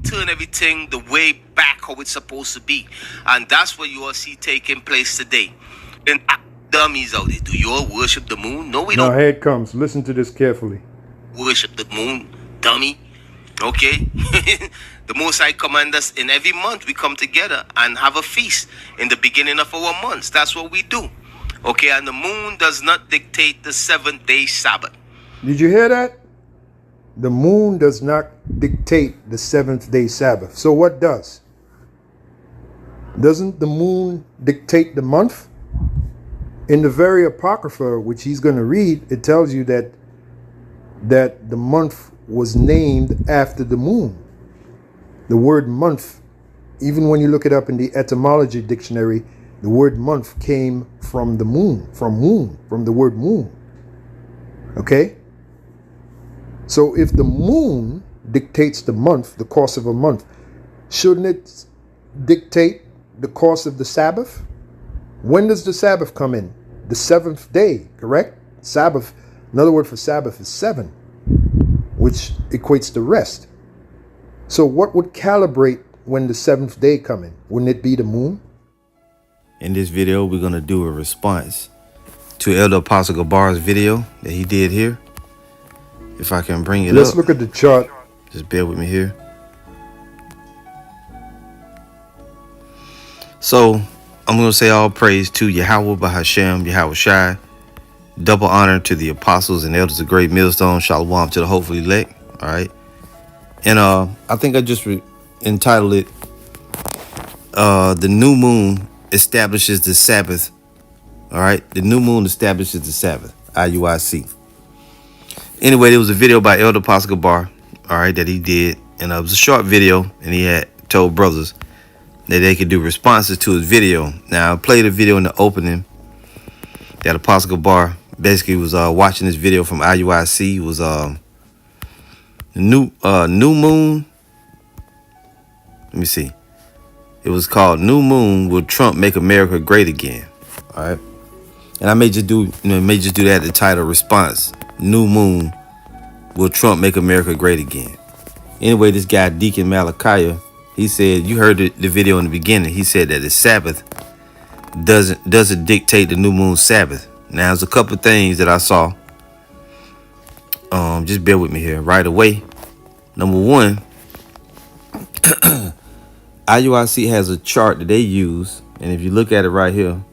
turn everything the way back how it's supposed to be. And that's what you all see taking place today. And dummies out there, do you all worship the moon? No, we don't. Now here it comes. Listen to this carefully. Worship the moon, dummy. Okay? The Most High command us in every month we come together and have a feast in the beginning of our months. That's what we do. Okay, and the moon does not dictate the 7th-day Sabbath. Did you hear that? The moon does not dictate the 7th-day Sabbath. So what does? Doesn't the moon dictate the month? In the very Apocrypha, which he's going to read, it tells you that the month was named after the moon. The word month, even when you look it up in the etymology dictionary, the word month came from the moon, from the word moon. Okay? So if the moon dictates the month, the course of a month, shouldn't it dictate the course of the Sabbath? When does the Sabbath come in? The 7th day, correct? Sabbath, another word for Sabbath is 7, which equates to rest. So what would calibrate when the 7th day come in? Wouldn't it be the moon? In this video, we're going to do a response to Elder Apostle Gabar's video that he did here. If I can bring it up. Let's look at the chart. Just bear with me here. So, I'm going to say all praise to Yahawah Bahashem, Yahawashi. Double honor to the apostles and elders of Great Millstone. Shalom to the hopefully elect. All right. And I think I just entitled it, The New Moon Establishes the Sabbath. All right. The new moon establishes the Sabbath. IUIC. Anyway, there was a video by Elder Apostle Gabar, all right, that he did. And it was a short video. And he had told brothers that they could do responses to his video. Now, I played a video in the opening that Apostle Gabar basically was watching this video from IUIC. It was the new moon. Let me see. It was called New Moon, Will Trump Make America Great Again? All right. And I may just do that, the title response. New Moon, Will Trump Make America Great Again? Anyway, this guy, Deacon Malachi, he said, you heard the video in the beginning. He said that the Sabbath doesn't dictate the new moon Sabbath. Now, there's a couple of things that I saw. Just bear with me here right away. Number one, IUIC has a chart that they use. And if you look at it right here,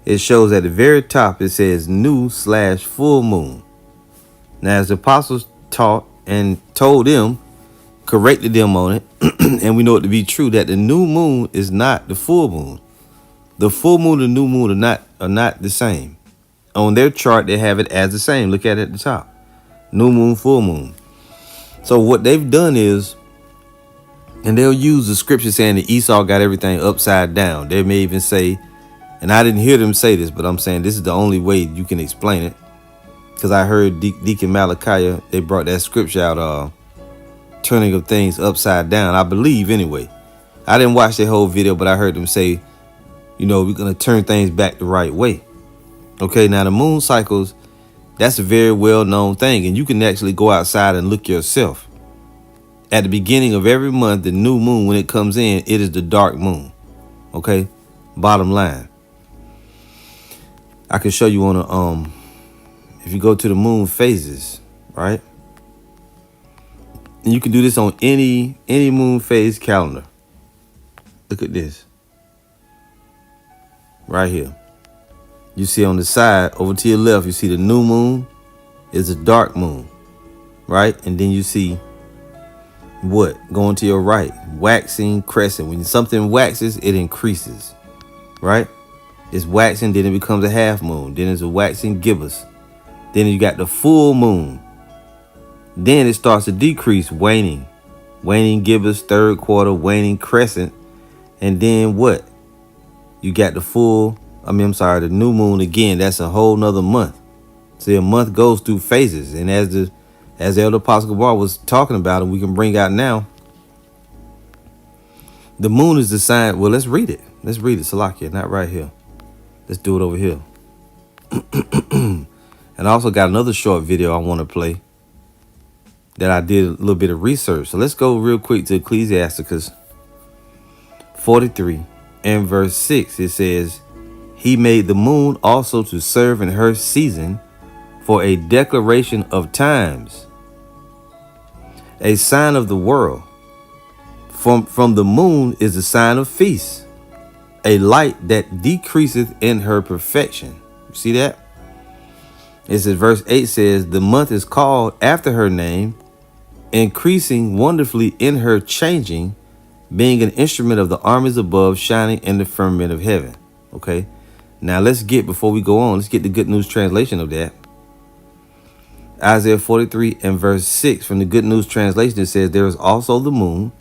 it shows at the very top, it says new/full moon. Now, as the apostles taught and told them, corrected them on it, and we know it to be true, that the new moon is not the full moon. The full moon and the new moon are not the same. On their chart, they have it as the same. Look at it at the top. New moon, full moon. So what they've done is, and they'll use the scripture saying that Esau got everything upside down. They may even say, and I didn't hear them say this, but I'm saying this is the only way you can explain it. Because I heard Deacon Malachi, they brought that scripture out, turning of things upside down. I believe anyway. I didn't watch the whole video, but I heard them say, you know, we're going to turn things back the right way. Okay, now the moon cycles, that's a very well-known thing. And you can actually go outside and look yourself. At the beginning of every month, the new moon, when it comes in, it is the dark moon. Okay, bottom line. I can show you on a if you go to the moon phases, right? And you can do this on any moon phase calendar. Look at this. Right here. You see on the side over to your left, you see the new moon is a dark moon, right? And then you see what? Going to your right, waxing, crescent. When something waxes, it increases, right? It's waxing, then it becomes a half moon. Then it's a waxing gibbous. Then you got the full moon. Then it starts to decrease, waning. Waning gibbous, third quarter, waning crescent. And then what? You got the the new moon again. That's a whole nother month. See, a month goes through phases. And as the Elder Apostle Gabar was talking about, and we can bring out now, the moon is the sign. Well, let's read it. Let's read it. Salakia, not right here. Let's do it over here. And I also got another short video I want to play. that I did a little bit of research. So let's go real quick to Ecclesiasticus 43 and verse 6. It says, he made the moon also to serve in her season for a declaration of times, a sign of the world. From the moon is a sign of feast, a light that decreaseth in her perfection. You see that? It says, verse 8 says, the month is called after her name, increasing wonderfully in her changing, being an instrument of the armies above, shining in the firmament of heaven. Okay. Now before we go on, let's get the Good News translation of that. Isaiah 43 and verse 6 from the Good News translation, it says, there is also the moon,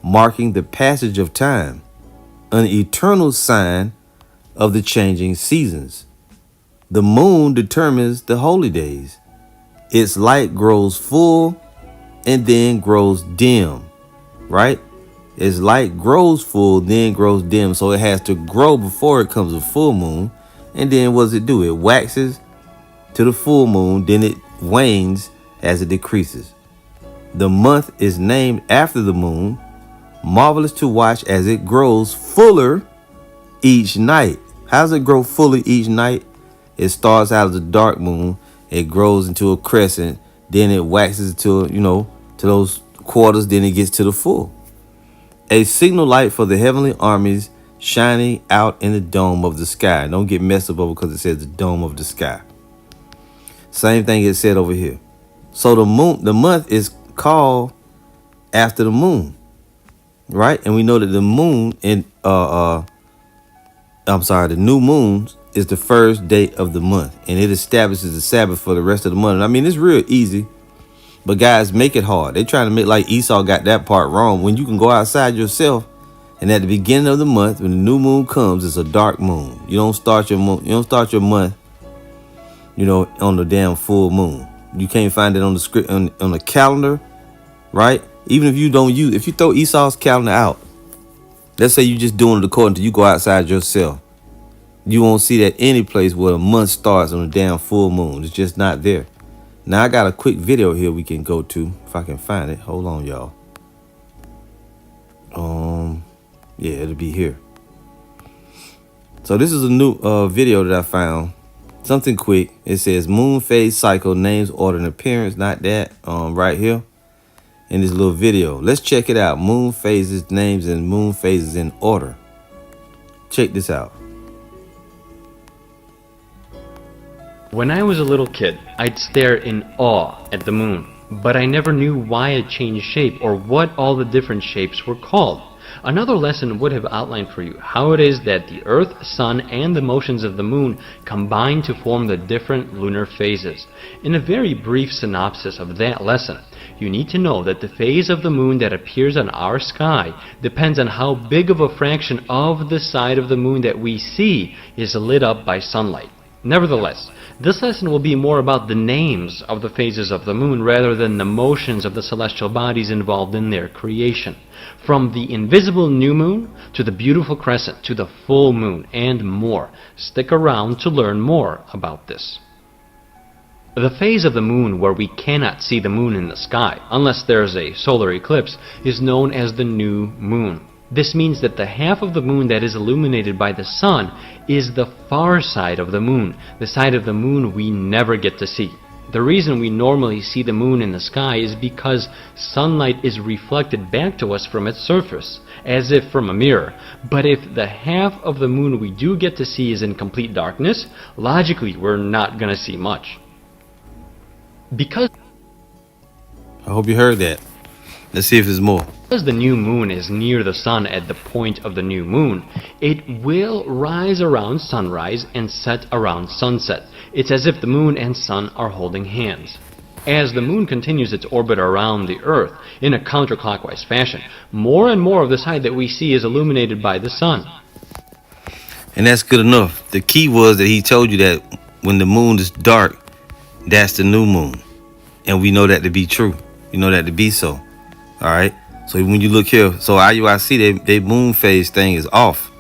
marking the passage of time, an eternal sign of the changing seasons. The moon determines the holy days. Its light grows full and then grows dim, right? Its light grows full, then grows dim. So it has to grow before it comes a full moon. And then what does it do? It waxes to the full moon, then it wanes as it decreases. The month is named after the moon, marvelous to watch as it grows fuller each night. How does it grow fuller each night? It starts out as a dark moon, it grows into a crescent, then it waxes to, to those quarters, then it gets to the full. A signal light for the heavenly armies shining out in the dome of the sky. Don't get messed up over because it says the dome of the sky. Same thing is said over here. So the month is called after the moon, right? And we know that the moon the new moon is the first day of the month, and it establishes the Sabbath for the rest of the month. And I mean, it's real easy, but guys make it hard. They're trying to make like Esau got that part wrong. When you can go outside yourself, and at the beginning of the month, when the new moon comes, it's a dark moon. You don't start your month, on the damn full moon. You can't find it on the script on the calendar, right? Even if you throw Esau's calendar out, let's say you're just doing it according to you go outside yourself, you won't see that any place where a month starts on a damn full moon. It's just not there. Now I got a quick video here we can go to if I can find it. Hold on, y'all. Yeah, it'll be here. So this is a new video that I found. Something quick. It says moon phase cycle, names, order, and appearance. Not that. Right here in this little video. Let's check it out. Moon phases, names, and moon phases in order. Check this out. When I was a little kid, I'd stare in awe at the moon, but I never knew why it changed shape or what all the different shapes were called. Another lesson would have outlined for you how it is that the Earth, Sun, and the motions of the Moon combine to form the different lunar phases. In a very brief synopsis of that lesson, you need to know that the phase of the Moon that appears on our sky depends on how big of a fraction of the side of the Moon that we see is lit up by sunlight. Nevertheless, this lesson will be more about the names of the phases of the Moon rather than the motions of the celestial bodies involved in their creation. From the invisible new moon to the beautiful crescent to the full moon and more. Stick around to learn more about this. The phase of the moon where we cannot see the moon in the sky unless there is a solar eclipse is known as the new moon. This means that the half of the moon that is illuminated by the sun is the far side of the moon, the side of the moon we never get to see. The reason we normally see the moon in the sky is because sunlight is reflected back to us from its surface, as if from a mirror. But if the half of the moon we do get to see is in complete darkness, logically we're not going to see much. Because I hope you heard that. Let's see if there's more. Because the new moon is near the sun at the point of the new moon, it will rise around sunrise and set around sunset. It's as if the moon and sun are holding hands. As the moon continues its orbit around the earth in a counterclockwise fashion, more and more of the side that we see is illuminated by the sun. And that's good enough. The key was that he told you that when the moon is dark, that's the new moon. And we know that to be true. We know that to be so. All right. So when you look here, so IUIC, they moon phase thing is off.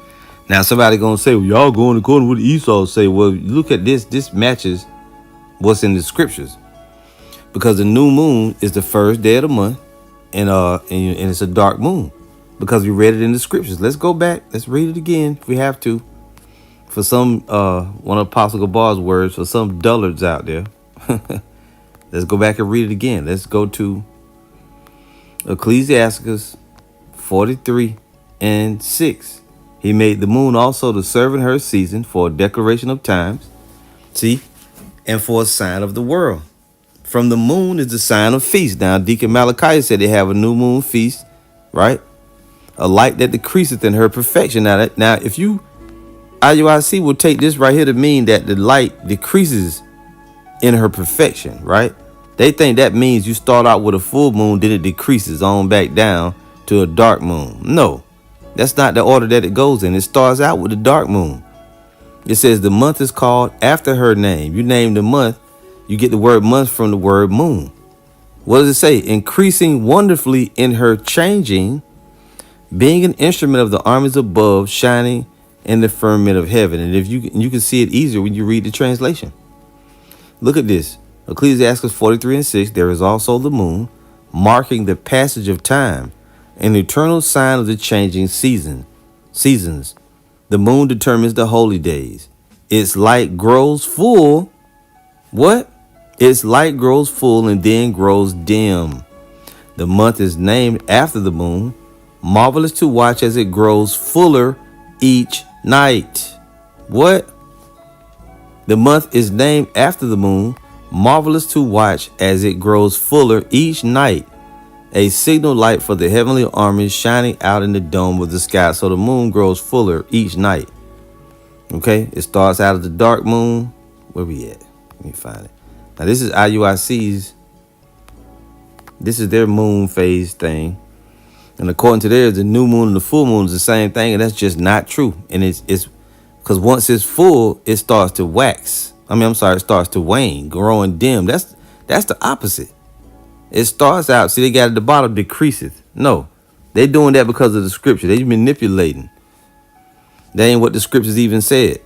Now somebody gonna say, well, y'all going according to what Esau say. Well, look at this. This matches what's in the scriptures. because the new moon is the first day of the month, and it's a dark moon, because we read it in the scriptures. Let's go back. Let's read it again if we have to. For some, one of Apostle Gabar's words, for some dullards out there. Let's go back and read it again. Let's go to Ecclesiastes 43:6. He made the moon also to serve in her season for a declaration of times. See? And for a sign of the world. From the moon is the sign of feast. Now, Deacon Malachi said they have a new moon feast, right? A light that decreaseth in her perfection. Now, if you, IUIC will take this right here to mean that the light decreases in her perfection, right? They think that means you start out with a full moon, then it decreases on back down to a dark moon. No, that's not the order that it goes in. It starts out with the dark moon. It says the month is called after her name. You name the month, you get the word month from the word moon. What does it say? Increasing wonderfully in her changing, being an instrument of the armies above, shining in the firmament of heaven. And if you can see it easier when you read the translation. Look at this. Ecclesiastes 43:6. There is also the moon, marking the passage of time, an eternal sign of the changing seasons. The moon determines the holy days. Its light grows full. What? Its light grows full and then grows dim. The month is named after the moon, marvelous to watch as it grows fuller each night. What? The month is named after the moon, marvelous to watch as it grows fuller each night. A signal light for the heavenly armies shining out in the dome of the sky. So the moon grows fuller each night. Okay, it starts out as the dark moon. Where we at? Let me find it. Now this is IUIC's. This is their moon phase thing. And according to theirs, the new moon and the full moon is the same thing. And that's just not true. And it's because once it's full, it starts to wax. It starts to wane, growing dim. That's the opposite. It starts out, see, they got at the bottom, decreaseth. No, they doing that because of the scripture. They manipulating. That ain't what the scriptures even said.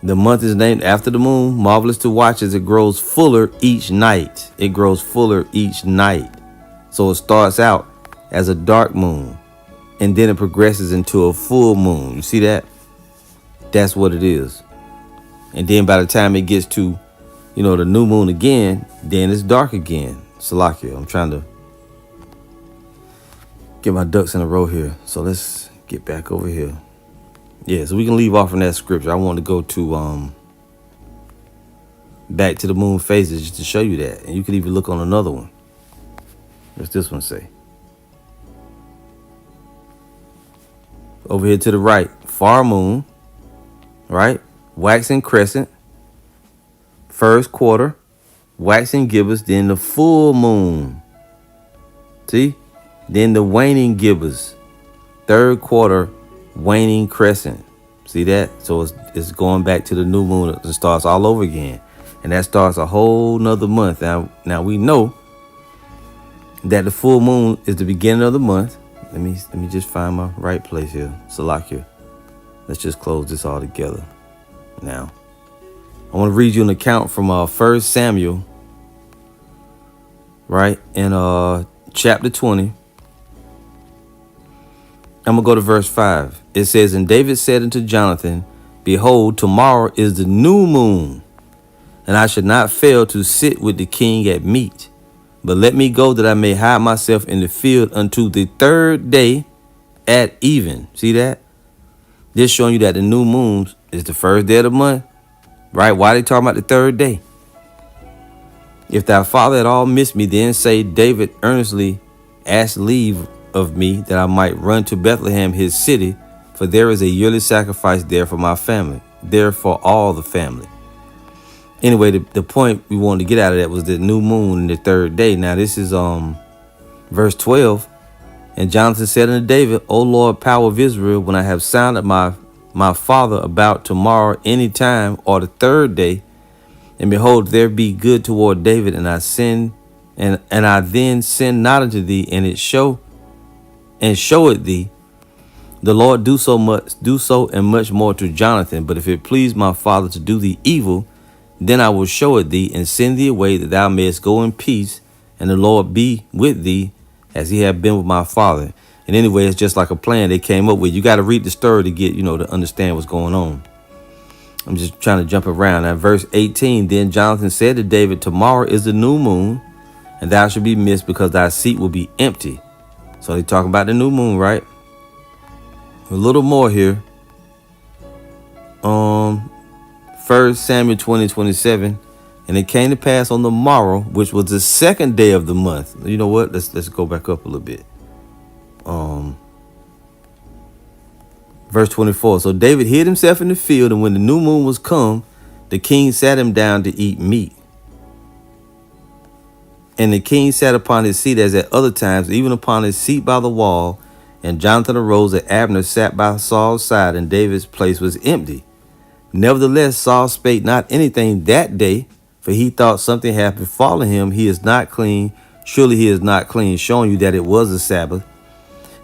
The month is named after the moon, marvelous to watch as it grows fuller each night. It grows fuller each night. So it starts out as a dark moon, and then it progresses into a full moon. You see that? That's what it is. And then by the time it gets to, the new moon again, then it's dark again. Salakia, I'm trying to get my ducks in a row here. So let's get back over here. Yeah, so we can leave off from that scripture. I want to go to back to the moon phases just to show you that. And you can even look on another one. What's this one say? Over here to the right, far moon, right? Waxing crescent, first quarter, waxing gibbous, then the full moon. See? Then the waning gibbous, third quarter, waning crescent. See that? So it's going back to the new moon. It starts all over again. And that starts a whole nother month. Now we know that the full moon is the beginning of the month. Let me just find my right place here. Salakia. Let's just close this all together. Now, I want to read you an account from 1 Samuel, right? In chapter 20. I'm going to go to verse 5. It says, and David said unto Jonathan, behold, tomorrow is the new moon, and I should not fail to sit with the king at meat. But let me go that I may hide myself in the field unto the third day at even. See that? This showing you that the new moon is the first day of the month. Right? Why are they talking about the third day? If thy father had all missed me, then say, David earnestly asked leave of me that I might run to Bethlehem, his city, for there is a yearly sacrifice there for my family, there for all the family. Anyway, the point we wanted to get out of that was the new moon and the third day. Now this is verse 12. And Jonathan said unto David, O Lord, power of Israel, when I have sounded my father about tomorrow any time or the third day, and behold, there be good toward David, and I sin, and I then sin not unto thee, and show it thee. The Lord do so and much more to Jonathan. But if it please my father to do thee evil, Then I will show it thee, and send thee away, that thou mayest go in peace, and the Lord be with thee, as he had been with my father. And anyway, it's just like a plan they came up with. You got to read the story to get, to understand what's going on. I'm just trying to jump around. At verse 18, then Jonathan said to David, tomorrow is the new moon, and thou shalt be missed, because thy seat will be empty. So they talking about the new moon, right? A little more here. 1 Samuel 20:27. And it came to pass on the morrow, which was the second day of the month. You know what? Let's go back up a little bit. Verse 24. So David hid himself in the field, and when the new moon was come, the king sat him down to eat meat. And the king sat upon his seat as at other times, even upon his seat by the wall. And Jonathan arose, and Abner sat by Saul's side, and David's place was empty. Nevertheless, Saul spake not anything that day, for he thought something had befallen him. He is not clean. Surely he is not clean, showing you that it was a Sabbath.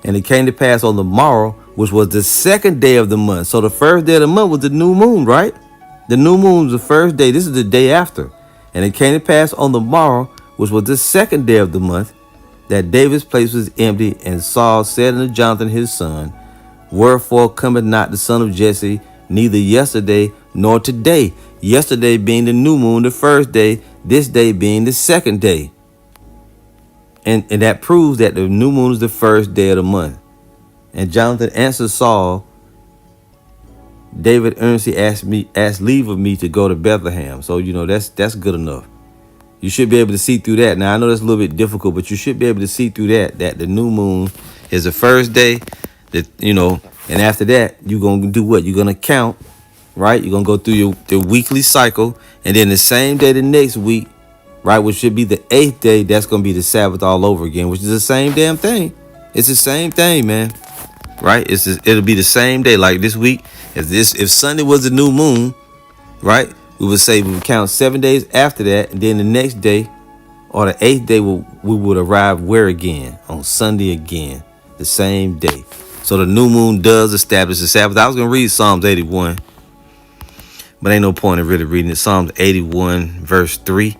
And it came to pass on the morrow, which was the second day of the month. So the first day of the month was the new moon, right? The new moon was the first day. This is the day after. And it came to pass on the morrow, which was the second day of the month, that David's place was empty. And Saul said unto Jonathan his son, wherefore cometh not the son of Jesse, neither yesterday nor today? Yesterday being the new moon, the first day, this day being the second day. And that proves that the new moon is the first day of the month. And Jonathan answered Saul, David earnestly asked leave of me to go to Bethlehem. So, that's good enough. You should be able to see through that. Now, I know that's a little bit difficult, but you should be able to see through that the new moon is the first day, and after that, you're going to do what? You're going to count, right? You're going to go through the weekly cycle, and then the same day the next week, right, which should be the 8th day, that's going to be the Sabbath all over again, which is the same damn thing. It's the same thing, man, right? It'll be the same day. Like this week, if Sunday was the new moon, right, we would say we would count 7 days after that, and then the next day or the 8th day we would arrive where again? On Sunday again, the same day. So the new moon does establish the Sabbath. I was going to read Psalms 81, but ain't no point in really reading it. Psalms 81 verse 3.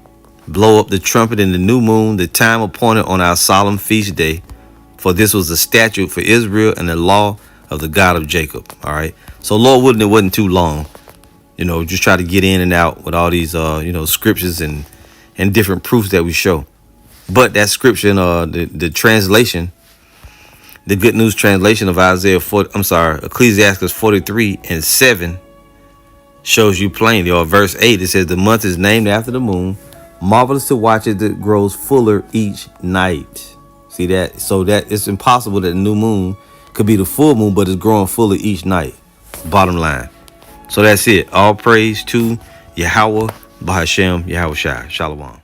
Blow up the trumpet in the new moon, the time appointed on our solemn feast day. For this was a statute for Israel and the law of the God of Jacob. All right. So Lord willing, it wasn't too long. Just try to get in and out with all these, scriptures and different proofs that we show. But that scripture, the translation, the Good News translation of Ecclesiastes 43:7 shows you plainly, or verse 8, it says the month is named after the moon. Marvelous to watch it that grows fuller each night. See that? So that it's impossible that the new moon could be the full moon, but it's growing fuller each night. Bottom line. So that's it. All praise to Yahawah, Bahashem, Yahawashi. Shalom.